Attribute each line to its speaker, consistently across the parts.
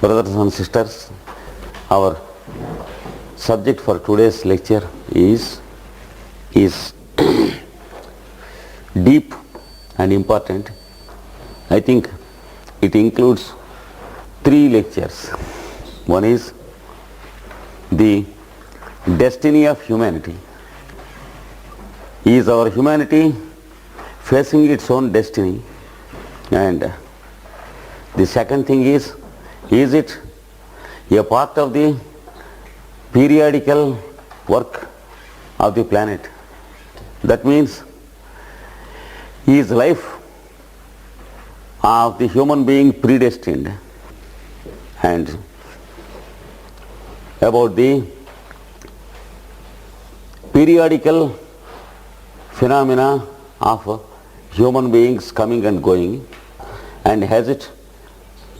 Speaker 1: Brothers and sisters, our subject for today's lecture is deep and important. I think it includes 3 lectures. One is the destiny of humanity. Is our humanity facing its own destiny? And the second thing is it a part of the periodical work of the planet? That means, is life of the human being predestined? And about the periodical phenomena of human beings coming and going, and has it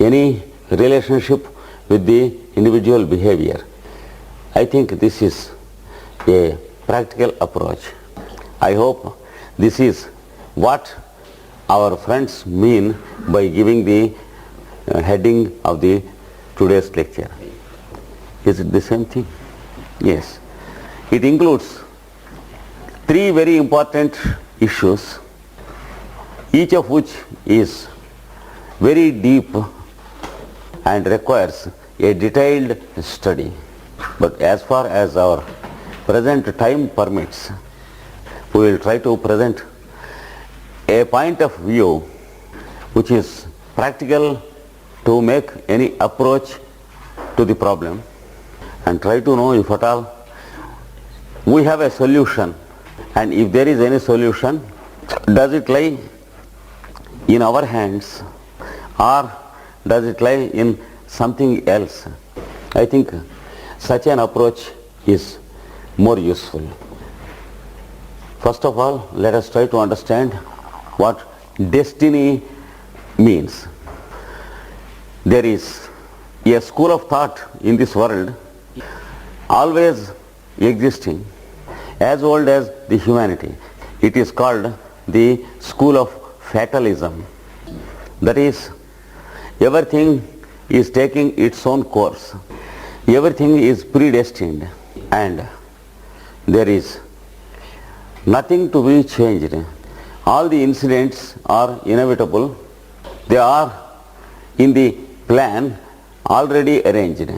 Speaker 1: any relationship with the individual behavior? I think this is a practical approach. I hope this is what our friends mean by giving the heading of the today's lecture. Is it the same thing? Yes. It includes 3 very important issues, each of which is very deep and requires a detailed study. But as far as our present time permits, we will try to present a point of view which is practical to make any approach to the problem, and try to know if at all we have a solution, and if there is any solution, does it lie in our hands or does it lie in something else? I think such an approach is more useful. First of all, let us try to understand what destiny means. There is a school of thought in this world always existing, as old as the humanity. It is called the school of fatalism. That is, everything is taking its own course. Everything is predestined and there is nothing to be changed. All the incidents are inevitable. They are in the plan already arranged.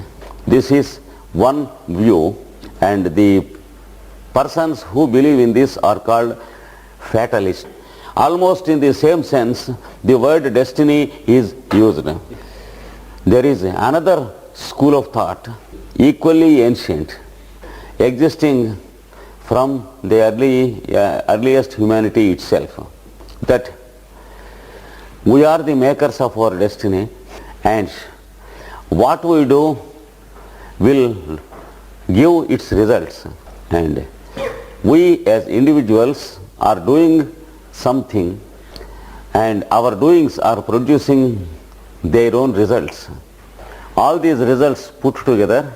Speaker 1: This is one view, and the persons who believe in this are called fatalists. Almost in the same sense, the word destiny is used. There is another school of thought, equally ancient, existing from the earliest humanity itself, that we are the makers of our destiny, and what we do will give its results, and we as individuals are doing something, and our doings are producing their own results. All these results put together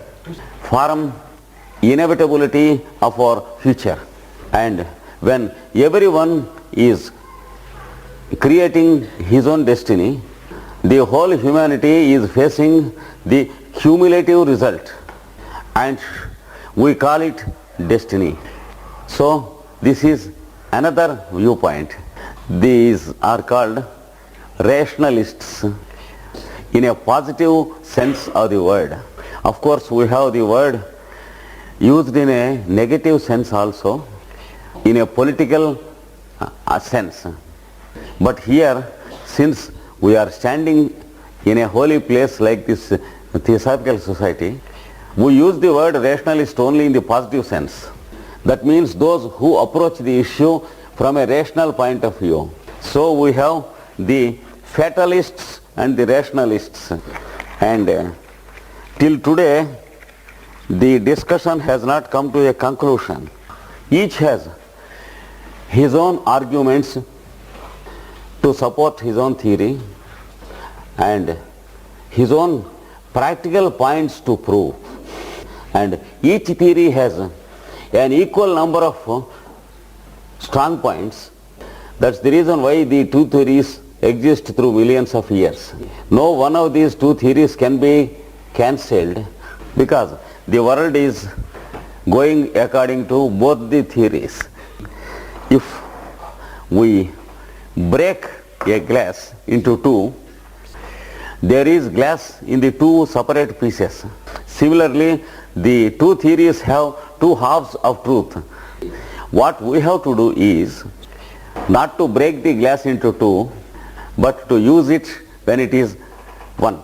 Speaker 1: form inevitability of our future, and when everyone is creating his own destiny, the whole humanity is facing the cumulative result, and we call it destiny. So this is another viewpoint. These are called rationalists in a positive sense of the word. Of course, we have the word used in a negative sense also, in a political sense. But here, since we are standing in a holy place like this Theosophical Society, we use the word rationalist only in the positive sense. That means those who approach the issue from a rational point of view. So we have the fatalists and the rationalists, and till today the discussion has not come to a conclusion. Each has his own arguments to support his own theory and his own practical points to prove, and each theory has an equal number of strong points. That's the reason why the 2 theories exist through millions of years. No one of these 2 theories can be cancelled because the world is going according to both the theories. If we break a glass into two, there is glass in the two separate pieces. Similarly, the two theories have two halves of truth. What we have to do is not to break the glass into two, but to use it when it is one.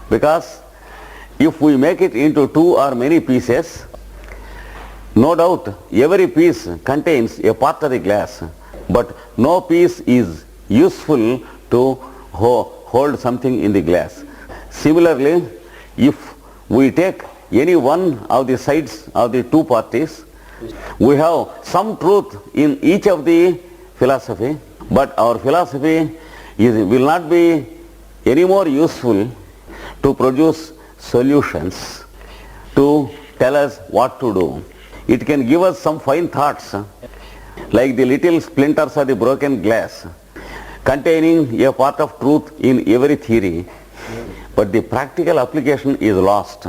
Speaker 1: Because if we make it into two or many pieces, no doubt every piece contains a part of the glass, but no piece is useful to hold something in the glass. Similarly, if we take any one of the sides of the two parties, we have some truth in each of the philosophy, but our philosophy will not be any more useful to produce solutions, to tell us what to do. It can give us some fine thoughts, like the little splinters of the broken glass, containing a part of truth in every theory, but the practical application is lost.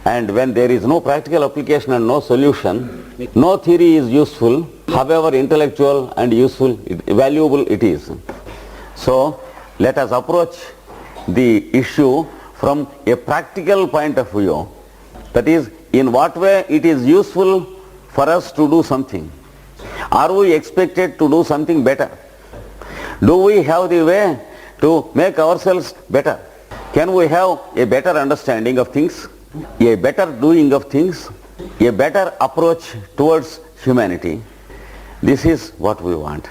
Speaker 1: And when there is no practical application and no solution, no theory is useful, however intellectual and useful, valuable it is. So let us approach the issue from a practical point of view. That is, in what way it is useful for us to do something. Are we expected to do something better? Do we have the way to make ourselves better? Can we have a better understanding of things, a better doing of things, a better approach towards humanity? This is what we want.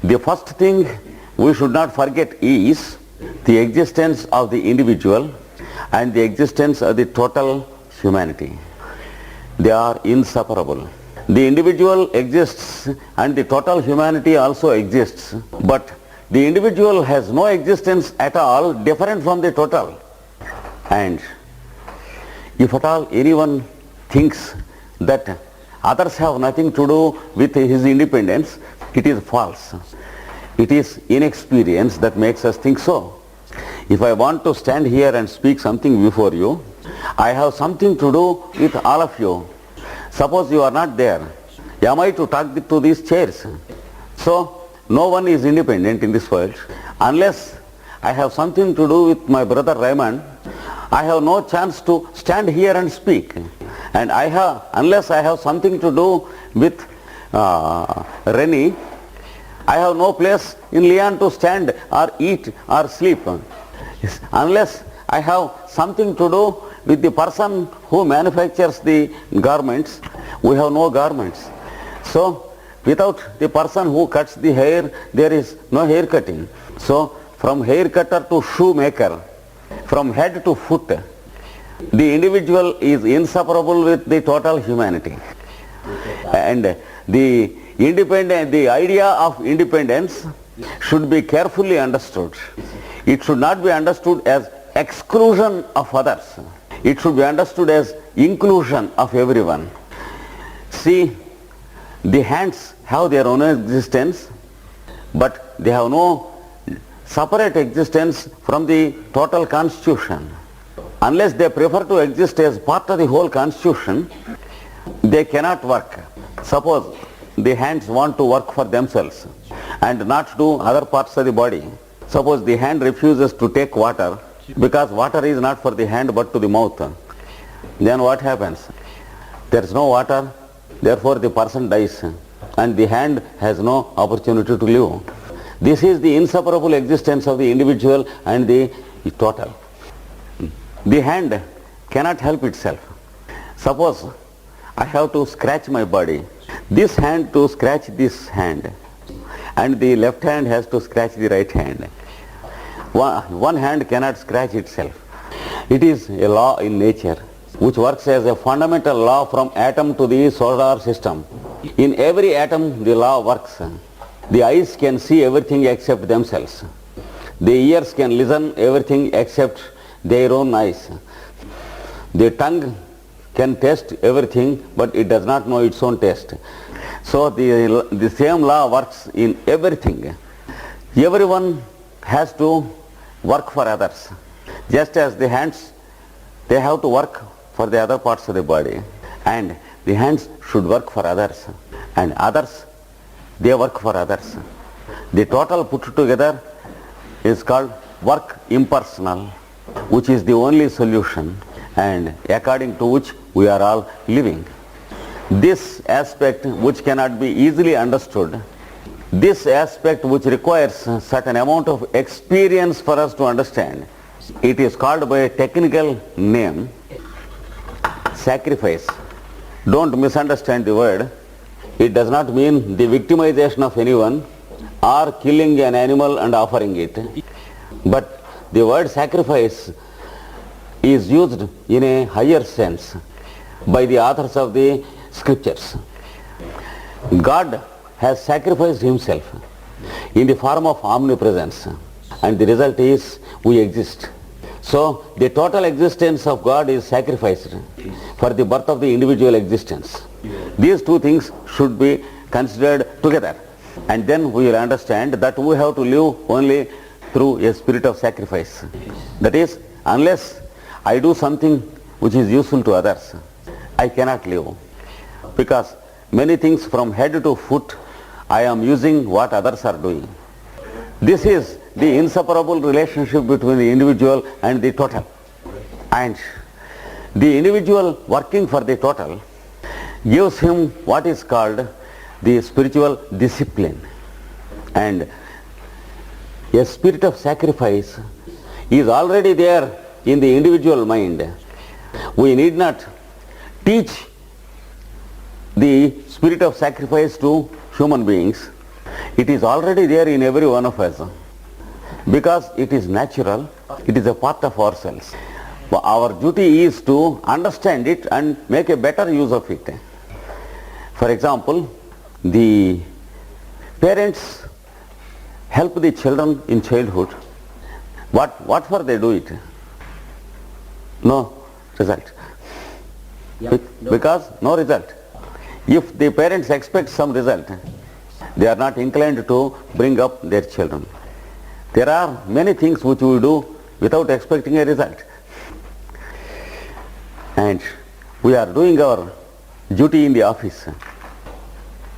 Speaker 1: The first thing we should not forget is the existence of the individual and the existence of the total humanity. They are inseparable. The individual exists and the total humanity also exists, but the individual has no existence at all different from the total. And if at all anyone thinks that others have nothing to do with his independence, it is false. It is inexperience that makes us think so. If I want to stand here and speak something before you, I have something to do with all of you. Suppose you are not there, am I to talk to these chairs? So no one is independent in this world. Unless I have something to do with my brother Raymond, I have no chance to stand here and speak. And unless I have something to do with Rennie, I have no place in Leon to stand or eat or sleep. Unless I have something to do with the person who manufactures the garments, we have no garments. So without the person who cuts the hair, there is no hair cutting. So from hair cutter to shoemaker, from head to foot, the individual is inseparable with the total humanity. And the idea of independence should be carefully understood. It should not be understood as exclusion of others. It should be understood as inclusion of everyone. See, the hands have their own existence, but they have no separate existence from the total constitution. Unless they prefer to exist as part of the whole constitution, they cannot work. Suppose the hands want to work for themselves and not do other parts of the body. Suppose the hand refuses to take water because water is not for the hand but to the mouth. Then what happens? There is no water, therefore the person dies and the hand has no opportunity to live. This is the inseparable existence of the individual and the total. The hand cannot help itself. Suppose I have to scratch my body. This hand to scratch this hand and the left hand has to scratch the right hand. One hand cannot scratch itself. It is a law in nature which works as a fundamental law from atom to the solar system. In every atom the law works. The eyes can see everything except themselves. The ears can listen everything except their own eyes. The tongue can taste everything but it does not know its own taste. So the same law works in everything. Everyone has to work for others. Just as the hands They have to work for the other parts of the body, and the hands should work for others, and others, they work for others. The total put together is called work impersonal, which is the only solution, and according to which we are all living. This aspect which cannot be easily understood, this aspect which requires certain amount of experience for us to understand, it is called by a technical name sacrifice. Don't misunderstand the word. It does not mean the victimization of anyone or killing an animal and offering it. But the word sacrifice is used in a higher sense by the authors of the scriptures. God has sacrificed himself in the form of omnipresence, and the result is we exist. So the total existence of God is sacrificed for the birth of the individual existence. These two things should be considered together, and then we will understand that we have to live only through a spirit of sacrifice. That is, unless I do something which is useful to others, I cannot live. Because many things from head to foot, I am using what others are doing. This is the inseparable relationship between the individual and the total. And the individual working for the total gives him what is called the spiritual discipline. And a spirit of sacrifice is already there in the individual mind. We need not teach the spirit of sacrifice to human beings. It is already there in every one of us, because it is natural, it is a part of ourselves. Our duty is to understand it and make a better use of it. For example, the parents help the children in childhood. What for they do it? No result. Because no result. If the parents expect some result, they are not inclined to bring up their children. There are many things which we do without expecting a result. And we are doing our duty in the office.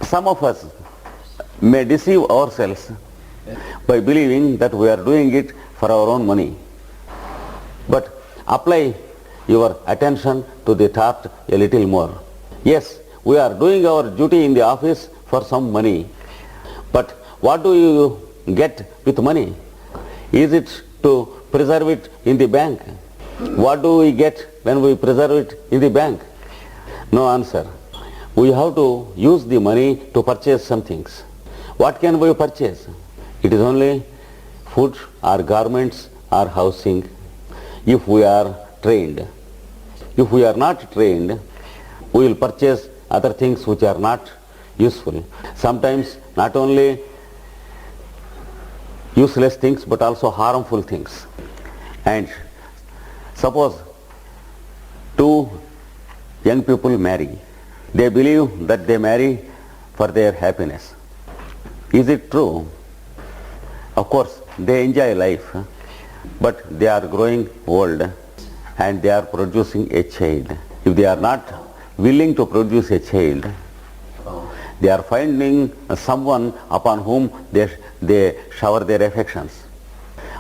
Speaker 1: Some of us may deceive ourselves by believing that we are doing it for our own money. But apply your attention to the thought a little more. Yes, we are doing our duty in the office for some money. But what do you get with money? Is it to preserve it in the bank? What do we get when we preserve it in the bank? No answer. We have to use the money to purchase some things. What can we purchase? It is only food or garments or housing if we are trained. If we are not trained, we will purchase other things which are not useful. Sometimes not only useless things but also harmful things. And suppose two young people marry. They believe that they marry for their happiness. Is it true? Of course, they enjoy life, but they are growing old and they are producing a child. If they are not willing to produce a child, they are finding someone upon whom they shower their affections.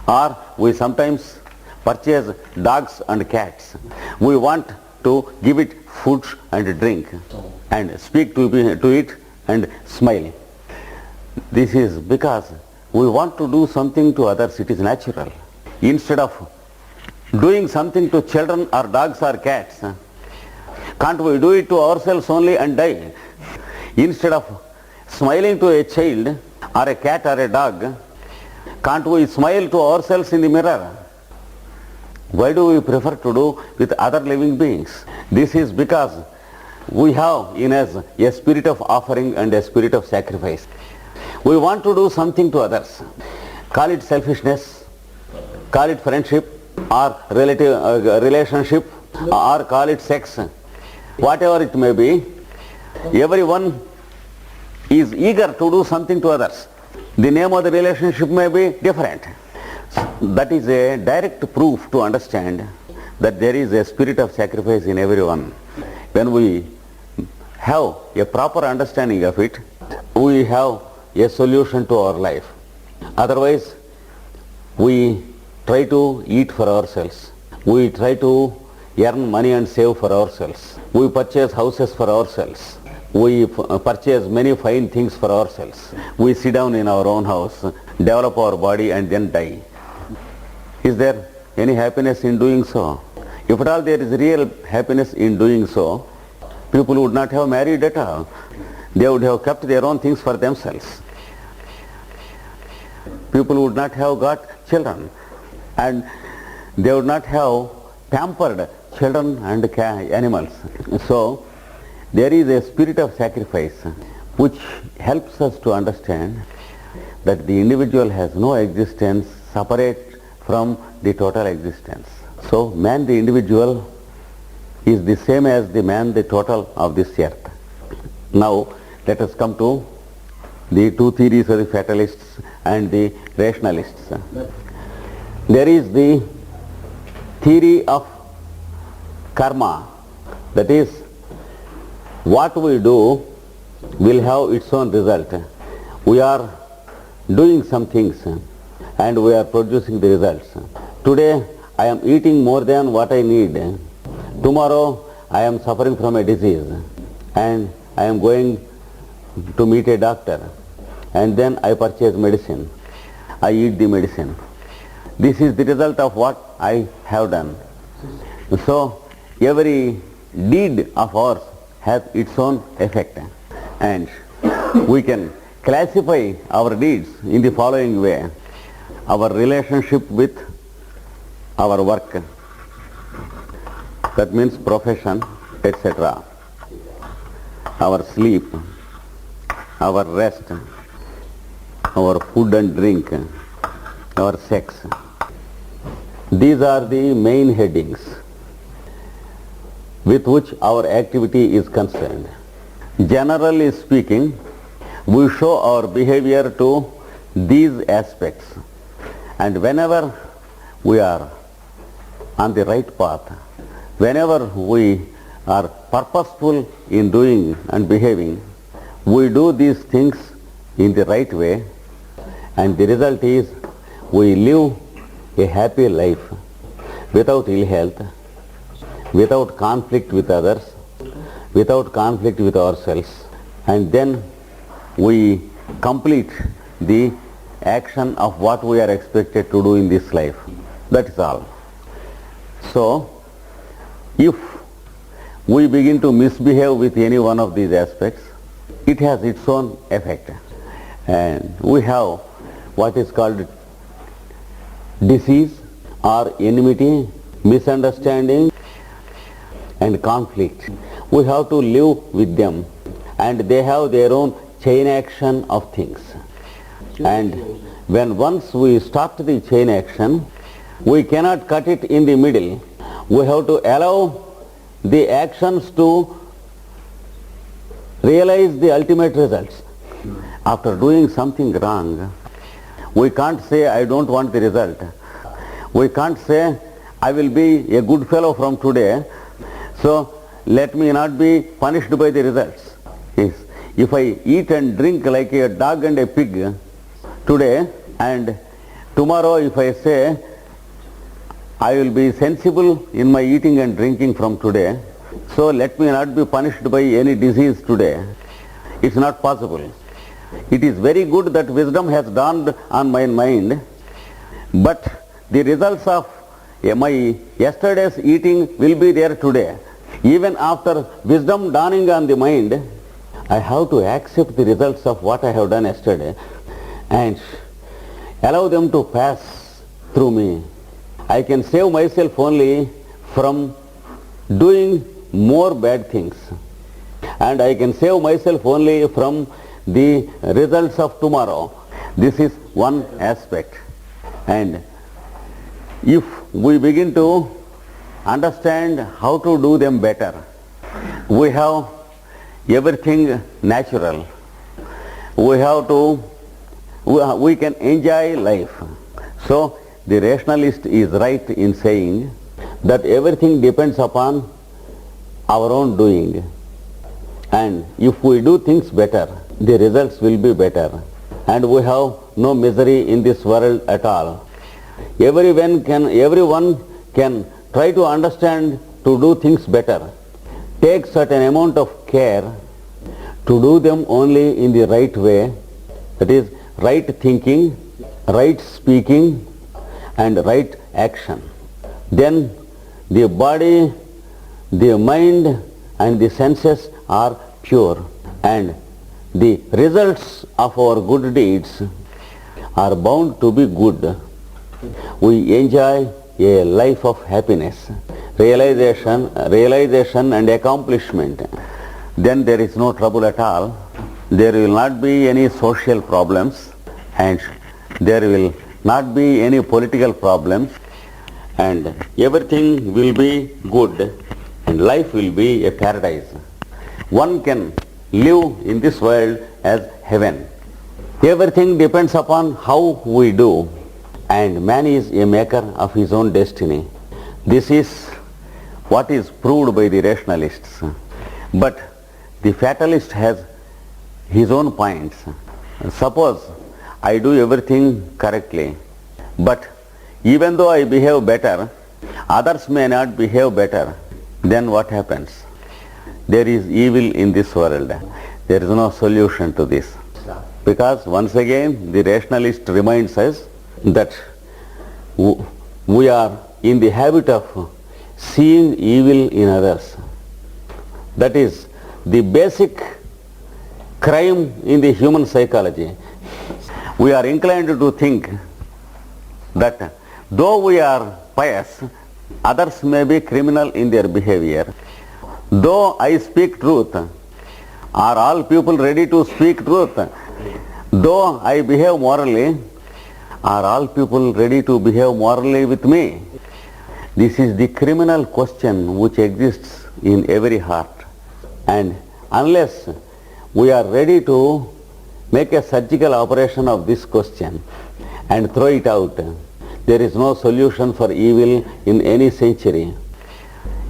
Speaker 1: Or we sometimes purchase dogs and cats. We want to give it food and drink and speak to it and smile. This is because we want to do something to others. It is natural. Instead of doing something to children or dogs or cats, can't we do it to ourselves only and die? Instead of smiling to a child or a cat or a dog, can't we smile to ourselves in the mirror? Why do we prefer to do with other living beings? This is because we have in us a spirit of offering and a spirit of sacrifice. We want to do something to others. Call it selfishness, call it friendship or relationship, or call it sex. Whatever it may be, everyone is eager to do something to others. The name of the relationship may be different. That is a direct proof to understand that there is a spirit of sacrifice in everyone. When we have a proper understanding of it, we have a solution to our life. Otherwise, we try to eat for ourselves. We try to earn money and save for ourselves. We purchase houses for ourselves. We purchase many fine things for ourselves. We sit down in our own house, develop our body and then die. Is there any happiness in doing so? If at all there is real happiness in doing so, people would not have married at all. They would have kept their own things for themselves. People would not have got children, and they would not have pampered children and animals. So there is a spirit of sacrifice which helps us to understand that the individual has no existence separate from the total existence. So man the individual is the same as the man the total of this earth. Now let us come to the two theories of the fatalists and the rationalists. There is the theory of karma, that is, what we do will have its own result. We are doing some things and we are producing the results. Today I am eating more than what I need. Tomorrow I am suffering from a disease and I am going to meet a doctor, and then I purchase medicine. I eat the medicine. This is the result of what I have done. So every deed of ours has its own effect, and we can classify our deeds in the following way: our relationship with our work, that means profession, etc., our sleep, our rest, our food and drink, our sex. These are the main headings with which our activity is concerned. Generally speaking, we show our behavior to these aspects, and whenever we are on the right path, whenever we are purposeful in doing and behaving, we do these things in the right way, and the result is we live a happy life without ill health, without conflict with others, without conflict with ourselves, and then we complete the action of what we are expected to do in this life. That is all. So, if we begin to misbehave with any one of these aspects, it has its own effect, and we have what is called disease or enmity, misunderstanding and conflict. We have to live with them, and they have their own chain action of things. And when once we start the chain action, we cannot cut it in the middle. We have to allow the actions to realize the ultimate results. After doing something wrong, we can't say, I don't want the result. We can't say, I will be a good fellow from today, so let me not be punished by the results. Yes. If I eat and drink like a dog and a pig today, and tomorrow if I say, I will be sensible in my eating and drinking from today, so let me not be punished by any disease today. It's not possible. It is very good that wisdom has dawned on my mind, but the results of my yesterday's eating will be there today. Even after wisdom dawning on the mind, I have to accept the results of what I have done yesterday and allow them to pass through me. I can save myself only from doing more bad things, and I can save myself only from the results of tomorrow. This is one aspect. And if we begin to understand how to do them better, we have everything natural. We can enjoy life. So the rationalist is right in saying that everything depends upon our own doing. And if we do things better, the results will be better. And we have no misery in this world at all. Everyone can try to understand to do things better. Take certain amount of care to do them only in the right way, that is right thinking, right speaking and right action. Then the body, the mind and the senses are pure, and the results of our good deeds are bound to be good. We enjoy a life of happiness, realization and accomplishment. Then there is no trouble at all. There will not be any social problems, and there will not be any political problems, and everything will be good, and life will be a paradise. One can live in this world as heaven. Everything depends upon how we do, and man is a maker of his own destiny. This is what is proved by the rationalists. But the fatalist has his own points. Suppose I do everything correctly, but even though I behave better, others may not behave better. Then what happens? There is evil in this world. There is no solution to this. Because once again the rationalist reminds us that we are in the habit of seeing evil in others. That is the basic crime in the human psychology. We are inclined to think that though we are pious, others may be criminal in their behavior. Though I speak truth, are all people ready to speak truth? Though I behave morally, are all people ready to behave morally with me? This is the criminal question which exists in every heart. And unless we are ready to make a surgical operation of this question and throw it out, there is no solution for evil in any century.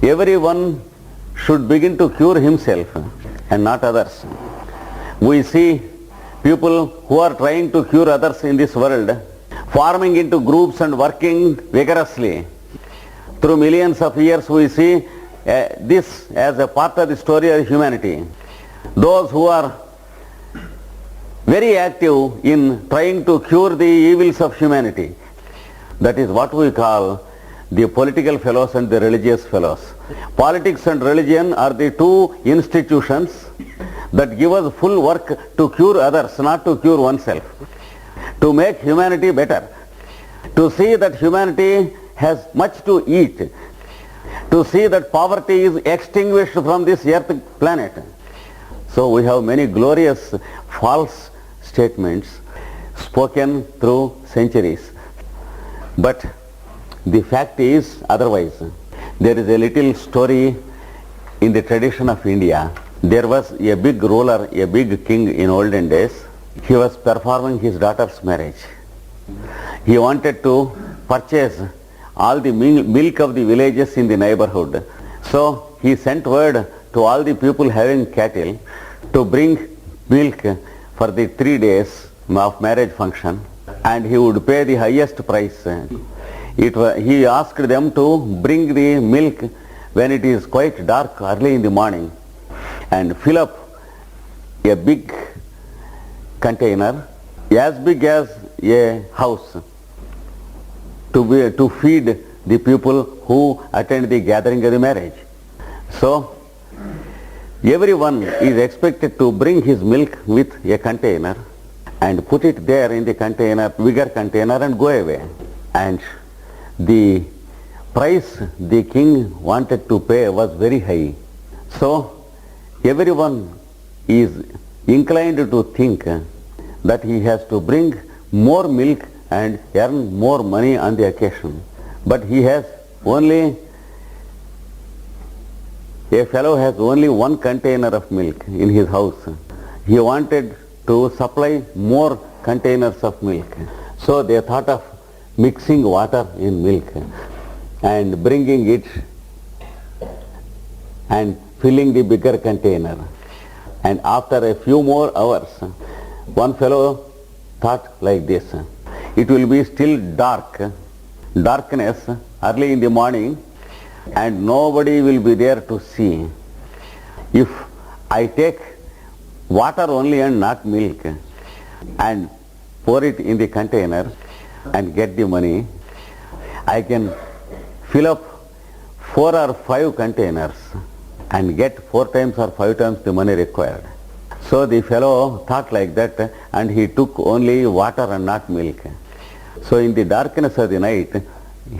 Speaker 1: Everyone should begin to cure himself and not others. We see people who are trying to cure others in this world forming into groups and working vigorously. Through millions of years we see this as a part of the story of humanity. Those who are very active in trying to cure the evils of humanity, that is what we call the political fellows and the religious fellows. Politics and religion are the two institutions that give us full work to cure others, not to cure oneself. To make humanity better, to see that humanity has much to eat, to see that poverty is extinguished from this earth planet. So we have many glorious false statements spoken through centuries. But the fact is otherwise. There is a little story in the tradition of India. There was a big ruler, a big king in olden days. He was performing his daughter's marriage. He wanted to purchase all the milk of the villages in the neighborhood. So he sent word to all the people having cattle to bring milk for the 3 days of marriage function, and he would pay the highest price. He asked them to bring the milk when it is quite dark early in the morning and fill up a big container as big as a house to feed the people who attend the gathering of the marriage. So everyone is expected to bring his milk with a container and put it there in the container, bigger container, and go away. And the price the king wanted to pay was very high. So everyone is inclined to think that he has to bring more milk and earn more money on the occasion. But a fellow has only one container of milk in his house. He wanted to supply more containers of milk. So they thought of mixing water in milk. and bringing it and filling the bigger container. And after a few more hours, one fellow thought like this, it will be still darkness early in the morning, and nobody will be there to see. If I take water only and not milk and pour it in the container and get the money, I can fill up 4 or 5 containers and get 4 times or 5 times the money required. So the fellow thought like that, and he took only water and not milk. So in the darkness of the night,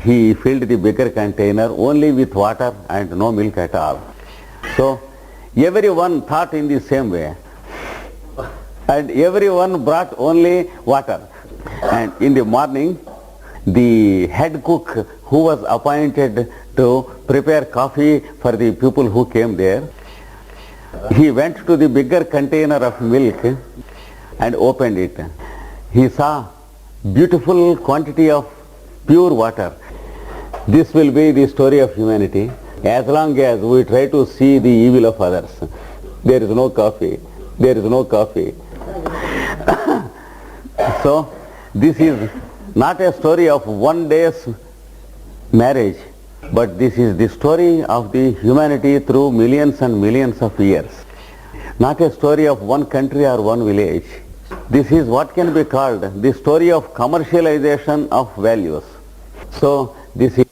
Speaker 1: he filled the bigger container only with water and no milk at all. So everyone thought in the same way, and everyone brought only water. And in the morning, the head cook who was appointed to prepare coffee for the people who came there, he went to the bigger container of milk and opened it. He saw beautiful quantity of pure water. This will be the story of humanity. As long as we try to see the evil of others, there is no coffee, there is no coffee. So this is not a story of one day's marriage, but this is the story of the humanity through millions and millions of years. Not a story of one country or one village. This is what can be called the story of commercialization of values. So this is